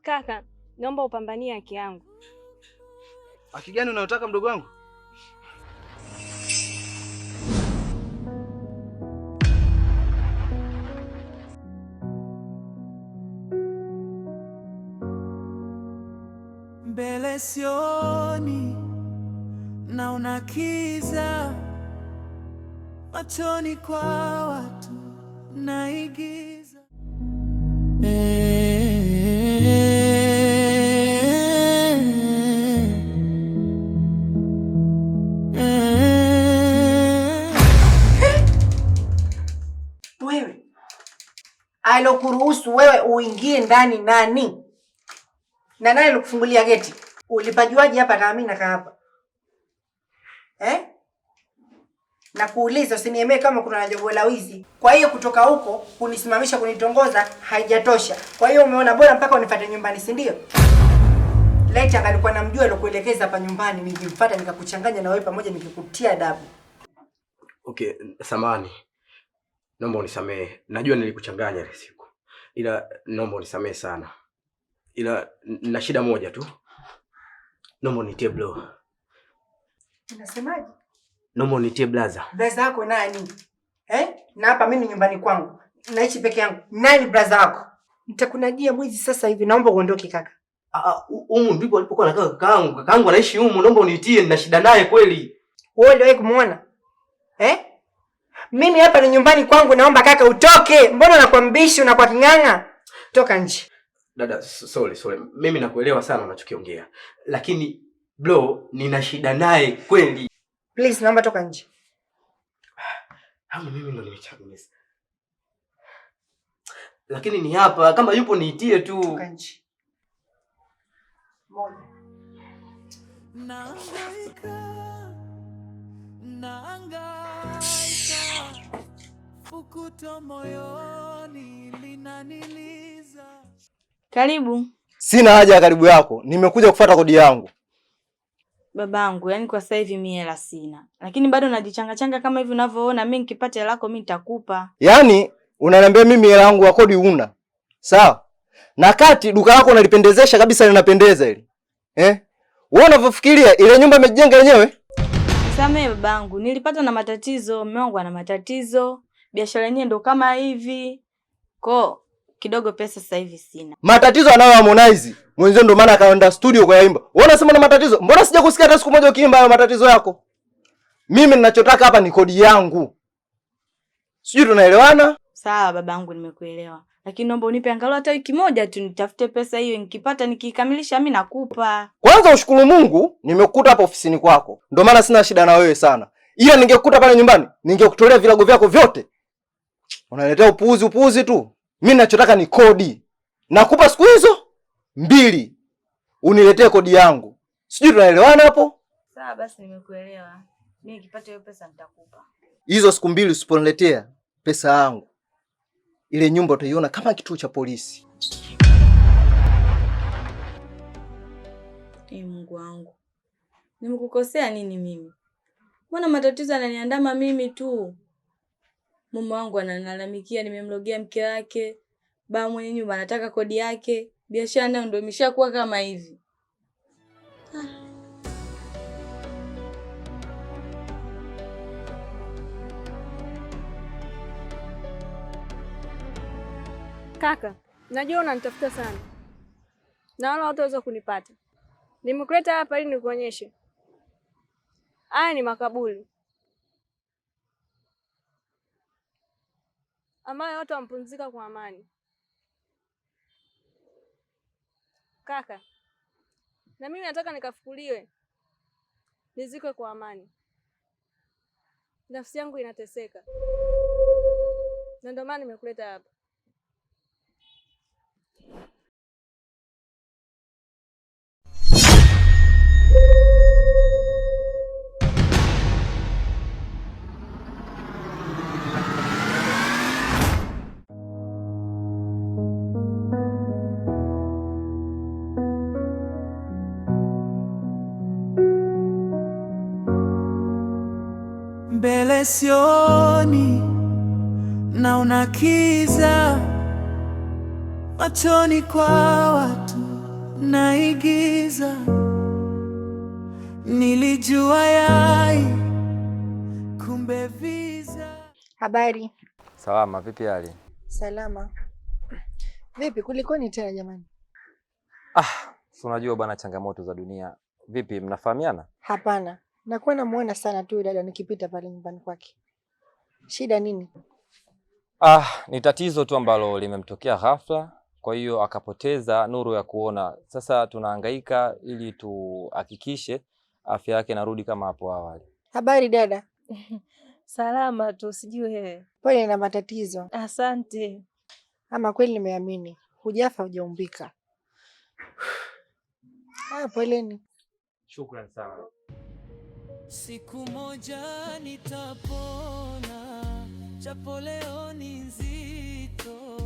Kaka, naomba upambanie haki yangu. Haki gani unayotaka mdogo wangu? Mbele sioni, naona kiza, machoni kwa watu naigiza. Wewe alokuruhusu wewe uingie ndani nani? Na nani alikufungulia geti? Ulipajuaje hapa na mimi nakaa hapa? Na kuuliza usiniemee kama kuna jambo la wizi. Kwa hiyo kutoka huko kunisimamisha kunitongoza haijatosha. Kwa hiyo umeona bora mpaka unifuate nyumbani, si ndio? Laiti angalikuwa namjua alokuelekeza hapa nyumbani, ningemfuata nikakuchanganya na wewe pamoja nikikutia adabu. Okay, samahani. Naomba unisamehe. Najua nilikuchanganya ile siku. Ila naomba unisamehe sana. Ila na shida moja tu. Naomba unitie bro. Unasemaje? Naomba unitie blaza. Blaza yako nani? Na hapa mimi nyumbani kwangu. Naishi peke yangu. Nani blaza yako? Nitakunajia mwizi sasa hivi. Naomba uondoke kaka. Humu ndipo alipokuwa anakaa kakaangu. Kakaangu anaishi humu. Naomba unitie, nina shida naye kweli. Wewe ndio kumuona? Mimi hapa ni nyumbani kwangu, naomba kaka utoke. Mbona unakuwa mbishi, unakuwa king'ang'a? Toka nje. Dada, sorry. Mimi nakuelewa sana unachokiongea. Lakini bro, nina shida naye kweli. Please, naomba toka nje. Hamu mimi ndo nimechagua. Lakini ni hapa, kama yupo niitie tu. Toka nje. Moja. Naangaika, fukuto moyoni linaniliza. Karibu. Sina haja ya karibu yako. Nimekuja kufuata kodi yangu. Babangu, yani kwa sasa hivi mimi hela sina. Lakini bado najichangachanga kama hivi unavyoona, mimi nikipata hela yako mimi nitakupa. Yaani unaniambia mimi hela yangu ya kodi una? Sawa? Na kati duka lako unalipendezesha kabisa, linapendeza ile. Wewe unavyofikiria ile nyumba imejenga yenyewe? Samee babangu, nilipata na matatizo, mume wangu ana matatizo, biashara yenyewe ndo kama hivi. Kidogo pesa sasa hivi sina. Matatizo anayo Harmonize. Mwenzo ndo maana akaenda studio kwa yaimba. Wewe unasema na matatizo? Mbona sija kusikia hata siku moja ukiimba hayo matatizo yako? Mimi ninachotaka hapa ni kodi yangu. Sijui tunaelewana? Sawa babangu, nimekuelewa. Lakini naomba unipe angalau hata wiki moja tu nitafute pesa hiyo, nikipata nikikamilisha mimi nakupa. Kwanza ushukuru Mungu nimekukuta hapa ofisini kwako. Ndio maana sina shida na wewe sana. Ila ningekukuta pale nyumbani, ningekutolea vilago vyako vyote. Unaletea upuuzi tu. Mimi ninachotaka ni kodi. Nakupa siku hizo 2. Uniletee kodi yangu. Sijui tunaelewana hapo? Sawa basi, nimekuelewa. Mimi nikipata hiyo pesa nitakupa. Hizo siku 2 usiponiletea pesa yangu, ile nyumba utaiona kama kituo cha polisi. Mungu wangu. Nimekukosea nini mimi? Mbona matatizo yananiandama mimi tu? Mume wangu ananilalamikia nimemlogea mke wake. Baba mwenye nyumba anataka kodi yake. Biashara nayo ndio imeshakuwa kama hivi. Kaka, najua unanitafuta sana. Na wala hutaweza kunipata. Nimekuleta hapa ili nikuonyeshe. Haya ni makaburi ambayo watu wampumzika kwa amani. Kaka, na mimi nataka nikafukuliwe, nizikwe kwa amani. Nafsi yangu inateseka, na ndio maana nimekuleta hapa. Mbele sioni, naona kiza, machoni kwa watu naigiza. Nilijua yai, kumbe visa. Habari. Salama, vipi hali? Salama. Vipi, kulikoni tena jamani? Si unajua bwana, changamoto za dunia. Vipi, mnafahamiana? Hapana, nakuwa namuona sana tu dada nikipita pale nyumbani kwake. Shida nini? Ni tatizo tu ambalo limemtokea ghafla, kwa hiyo akapoteza nuru ya kuona. Sasa tunahangaika ili tuhakikishe afya yake inarudi kama hapo awali. Habari dada. Salama tu, sijui wewe. Pole na matatizo. Asante. Ama kweli nimeamini. Hujafa hujaumbika. Poleni. Shukrani sana. Siku moja nitapona, japo leo ni nzito,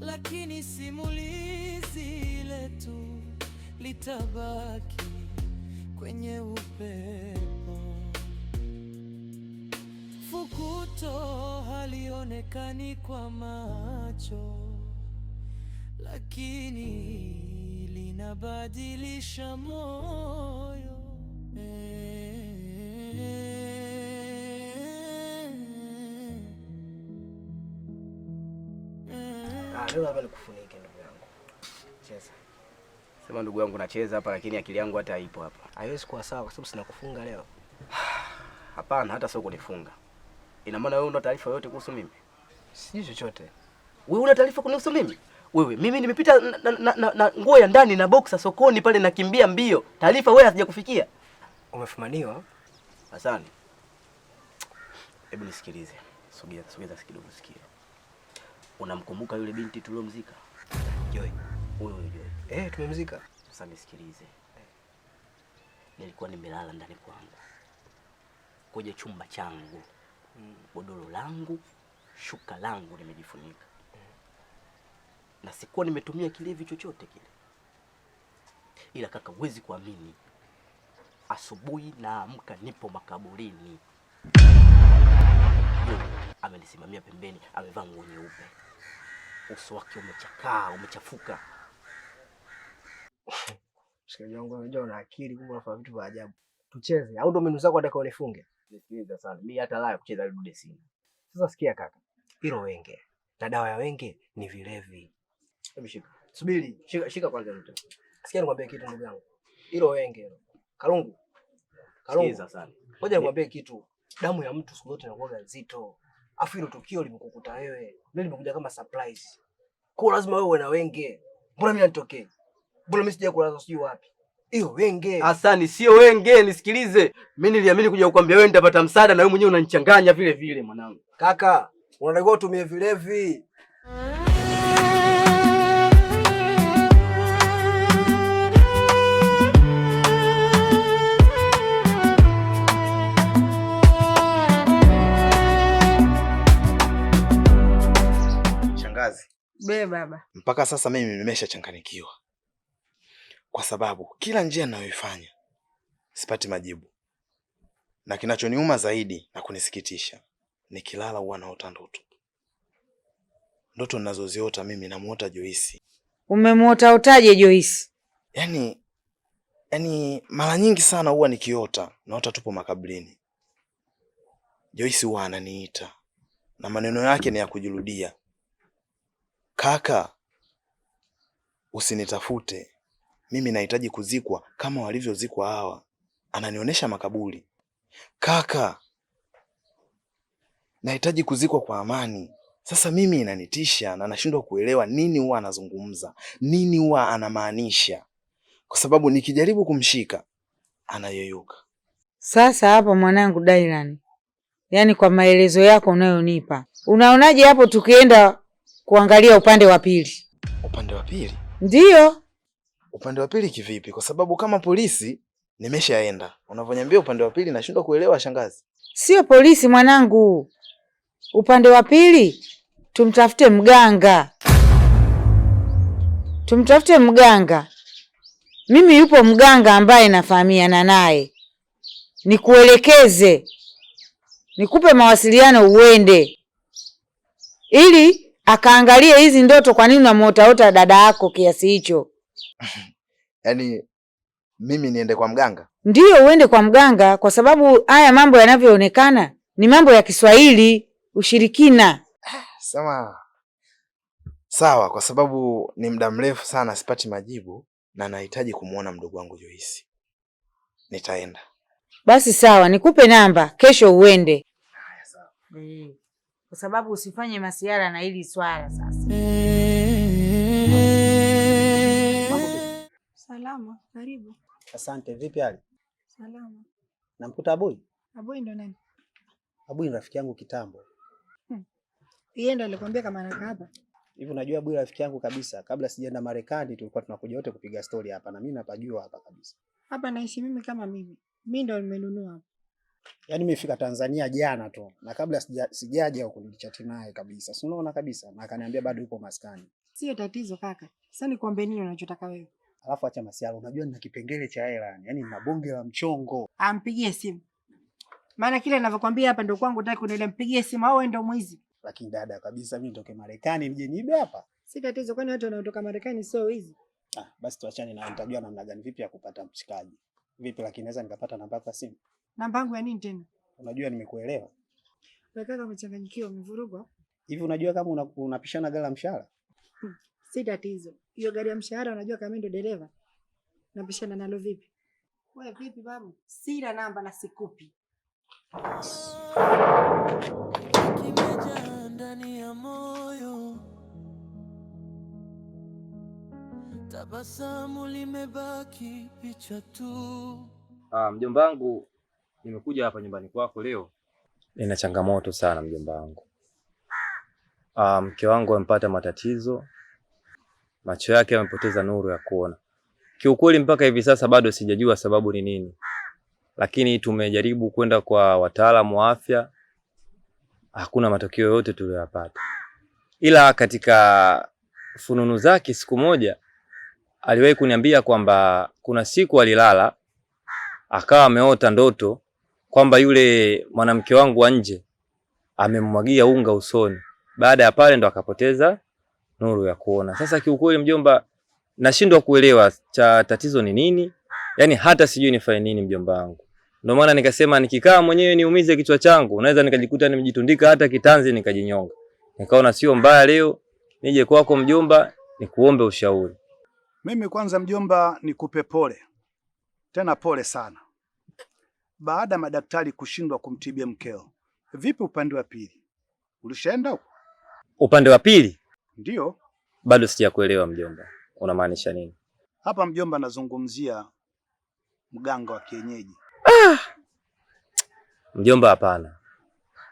lakini simulizi letu litabaki kwenye upepo. Fukuto halionekani kwa macho, lakini linabadilisha moyo. Leo hapa nikufunike ndugu yangu. Cheza. Sema ndugu yangu nacheza hapa lakini akili yangu hata haipo hapa. Haiwezi kuwa sawa kwa sababu sina kufunga leo. Hapana, hata sio kunifunga. Ina maana wewe una taarifa yote kuhusu mimi? Sijui chochote. Wewe una taarifa kuhusu mimi? Wewe, mimi nimepita na nguo ya ndani na boxer sokoni pale nakimbia mbio. Taarifa wewe hazijakufikia? Umefumaniwa? Hasani. Hebu nisikilize. Sogeza kidogo sikia. Unamkumbuka yule binti tuliomzika? Joy. Wewe Joy. Tumemzika. Sasa nisikilize. Nilikuwa nimelala ndani kwangu. Kwenye chumba changu. Godoro langu, shuka langu nimejifunika. Na sikuwa nimetumia kilevi chochote kile. Ila kaka, huwezi kuamini. Asubuhi naamka nipo makaburini. Amenisimamia pembeni, amevaa nguo nyeupe. Uso wake umechakaa, umechafuka. Shikaji wangu unajua una akili kubwa, unafanya vitu vya ajabu. Tucheze au ndo mbinu zako nataka unifunge? Nisikilize sana. Mimi hata la kucheza ile dude sina. Sasa sikia kaka. Hilo wenge. Na dawa ya wenge ni vilevi. Hebu shika. Subiri. Shika kwanza mtu. Sikia nikwambie kitu ndugu yangu. Hilo wenge hilo. Kalungu. Sikiza sana. Ngoja nikwambie kitu. Damu ya mtu siku zote inakuwa nzito. Afu hilo tukio limekukuta wewe. Mimi nimekuja kama surprise. Kwa lazima wewe uwe na wenge. Mbona mimi nitokee? Mbona mimi sija kulaza sijui wapi? Hiyo wenge. Hasani, sio wenge, nisikilize. Mimi niliamini kuja kukwambia wewe nitapata msaada na wewe mwenyewe unanichanganya vile vile mwanangu. Kaka, unatakiwa utumie vilevi. Shangazi. Baba. Mpaka sasa mimi nimeshachanganyikiwa. Kwa sababu kila njia ninayoifanya sipati majibu. Na kinachoniuma zaidi na kunisikitisha, nikilala huwa naota ndoto. Ndoto ninazoziota mimi namuota Joyce. Umemuota otaje Joyce? Yaani mara nyingi sana huwa nikiota naota tupo makaburini. Joyce huwa ananiita na maneno yake ni ya kujirudia. Kaka, usinitafute. Mimi nahitaji kuzikwa kama walivyozikwa hawa. Ananionyesha makaburi. Kaka, nahitaji kuzikwa kwa amani. Sasa mimi inanitisha na nashindwa kuelewa nini huwa anazungumza. Nini huwa anamaanisha. Kwa sababu nikijaribu kumshika, anayoyuka. Sasa hapa mwanangu Dailan. Yaani kwa maelezo yako unayonipa. Unaonaje hapo tukienda kuangalia upande wa pili? Upande wa pili? Ndiyo. Upande wa pili kivipi? Kwa sababu kama polisi nimeshaenda. Unavyoniambia upande wa pili nashindwa kuelewa shangazi. Sio polisi mwanangu. Upande wa pili tumtafute mganga. Tumtafute mganga. Mimi yupo mganga ambaye nafahamiana naye. Nikuelekeze. Nikupe mawasiliano uende. Ili akaangalie hizi ndoto. Kwa nini unamuotaota dada yako kiasi hicho? Yaani mimi niende kwa mganga? Ndiyo, uende kwa mganga, kwa sababu haya mambo yanavyoonekana ni mambo ya Kiswahili, ushirikina. Sawa, kwa sababu ni muda mrefu sana sipati majibu na nahitaji kumuona mdogo wangu Joyce. Nitaenda. Basi sawa, nikupe namba, kesho uende. Haya, sawa. Kwa sababu usifanye masiara na hili swala sasa. Salama, karibu. Asante, vipi hali? Salama. Namkuta Abui? Abui ndo nani? Abui ni rafiki yangu kitambo. Yeye ndo alikwambia kama anakaa hapa? Hivi unajua Abui rafiki yangu kabisa. Kabla sijaenda Marekani tulikuwa tunakuja wote kupiga story hapa na mimi napajua hapa kabisa. Hapa naishi mimi kama mimi. Mimi ndo nimenunua hapa. Yaani nimefika Tanzania jana tu na kabla sijaja huko nilichati naye kabisa. Si unaona kabisa na akaniambia bado yupo maskani. Sio tatizo kaka. Sasa nikwambie nini unachotaka wewe? Alafu acha masiala, unajua nina kipengele cha hela yani nina bonge la mchongo. Ampigie simu. Maana kile ninavyokuambia hapa ndio kwangu, nataka kunile mpigie simu au wewe ndio mwizi. Lakini dada kabisa mimi nitoke Marekani nije niibe hapa. Si tatizo, kwani watu wanaotoka Marekani sio wizi? Basi tuachane na nitajua namna gani vipi ya kupata mshikaji. Vipi lakini naweza nikapata namba yako ya simu? Namba yangu ya nini tena? Unajua nimekuelewa. Wewe kaka umechanganyikiwa, umevurugwa. Hivi unajua kama unapishana gari la mshahara? Si tatizo. Hiyo gari ya mshahara unajua kama mimi ndo dereva. Napishana nalo vipi? Wewe vipi babu? Sina namba na sikupi. Kimejaa ndani ya moyo, tabasamu limebaki picha tu. Mjomba wangu, nimekuja hapa nyumbani kwako leo. Nina changamoto sana mjomba wangu. Mke wangu amepata matatizo, macho yake yamepoteza nuru ya kuona. Kiukweli mpaka hivi sasa bado sijajua sababu ni nini, lakini tumejaribu kwenda kwa wataalamu wa afya, hakuna matokeo yote tuliyopata. Ila katika fununu zake siku moja aliwahi kuniambia kwamba kuna siku alilala akawa ameota ndoto kwamba yule mwanamke wangu wa nje amemmwagia unga usoni. Baada ya pale ndo akapoteza nuru ya kuona. Sasa kiukweli mjomba, nashindwa kuelewa tatizo ni nini. Yaani hata sijui nifanye nini mjomba wangu. Ndio maana nikasema nikikaa mwenyewe niumize kichwa changu, naweza nikajikuta nimejitundika hata kitanzi nikajinyonga. Nikaona sio mbaya leo nije kwako mjomba nikuombe ushauri. Mimi kwanza mjomba nikupe pole. Tena pole sana. Baada ya madaktari kushindwa kumtibia mkeo, vipi upande wa pili? Ulishaenda huko? Upande wa pili? Ndio. Bado sijakuelewa mjomba. Unamaanisha nini? Hapa mjomba nazungumzia mganga wa kienyeji. Mjomba hapana.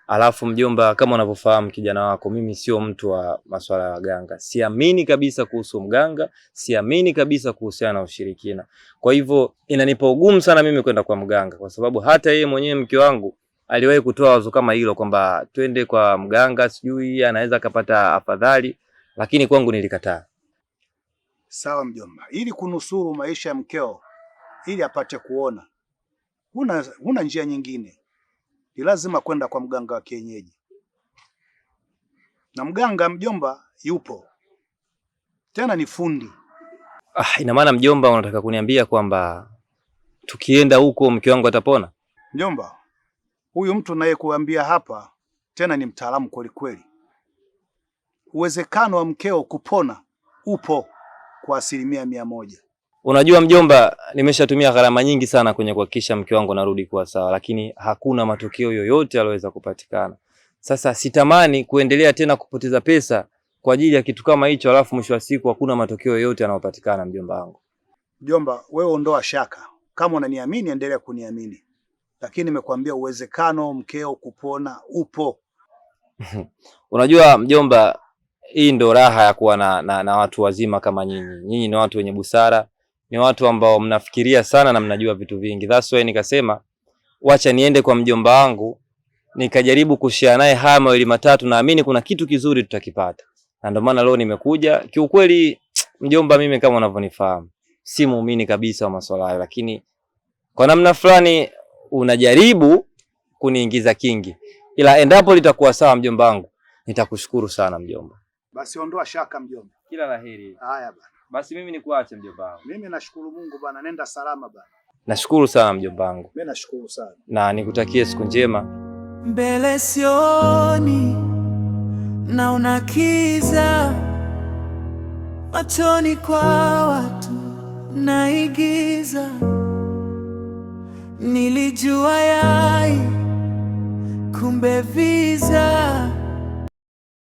Alafu mjomba, kama unavyofahamu kijana wako, mimi sio mtu wa masuala ya waganga. Siamini kabisa kuhusu mganga, siamini kabisa kuhusiana na ushirikina. Kwa hivyo inanipa ugumu sana mimi kwenda kwa mganga, kwa sababu hata yeye mwenyewe mke wangu aliwahi kutoa wazo kama hilo kwamba twende kwa mganga, sijui anaweza kupata afadhali, lakini kwangu nilikataa. Sawa mjomba, ili kunusuru maisha ya mkeo, ili apate kuona, huna njia nyingine. Ni lazima kwenda kwa mganga wa kienyeji. Na mganga mjomba yupo. Tena ni fundi. Ina maana mjomba unataka kuniambia kwamba tukienda huko mke wangu atapona? Mjomba, huyu mtu naye kuambia hapa tena ni mtaalamu kweli kweli. Uwezekano wa mkeo kupona upo kwa 100%. Unajua mjomba, nimeshatumia gharama nyingi sana kwenye kuhakikisha mke wangu narudi kuwa sawa, lakini hakuna matokeo yoyote yaliyoweza kupatikana. Sasa sitamani kuendelea tena kupoteza pesa kwa ajili ya kitu kama hicho, alafu mwisho wa siku hakuna matokeo yoyote yanayopatikana mjomba wangu. Mjomba, wewe ondoa shaka. Kama unaniamini endelea kuniamini. Lakini nimekuambia uwezekano mkeo kupona upo. Unajua mjomba, hii ndo raha ya kuwa na watu wazima kama nyinyi. Nyinyi ni watu wenye busara, ni watu ambao mnafikiria sana na mnajua vitu vingi. That's why nikasema wacha niende kwa mjomba wangu nikajaribu kushare naye haya mawili matatu, naamini kuna kitu kizuri tutakipata. Na ndio maana leo nimekuja. Kiukweli mjomba, mimi kama unavyonifahamu si muumini kabisa wa masuala hayo, lakini kwa namna fulani unajaribu kuniingiza kingi. Ila endapo litakuwa sawa mjomba wangu, nitakushukuru sana mjomba. Basi ondoa shaka mjomba. Kila laheri. Haya bana. Basi mimi nikuache mjomba wangu. Mimi nashukuru Mungu bana, nenda salama bana. Nashukuru sana mjomba wangu. Mimi nashukuru sana. Na nikutakie siku njema. Mbele sioni, naona kiza machoni kwa watu, naigiza. Nilijua yai, kumbe visa.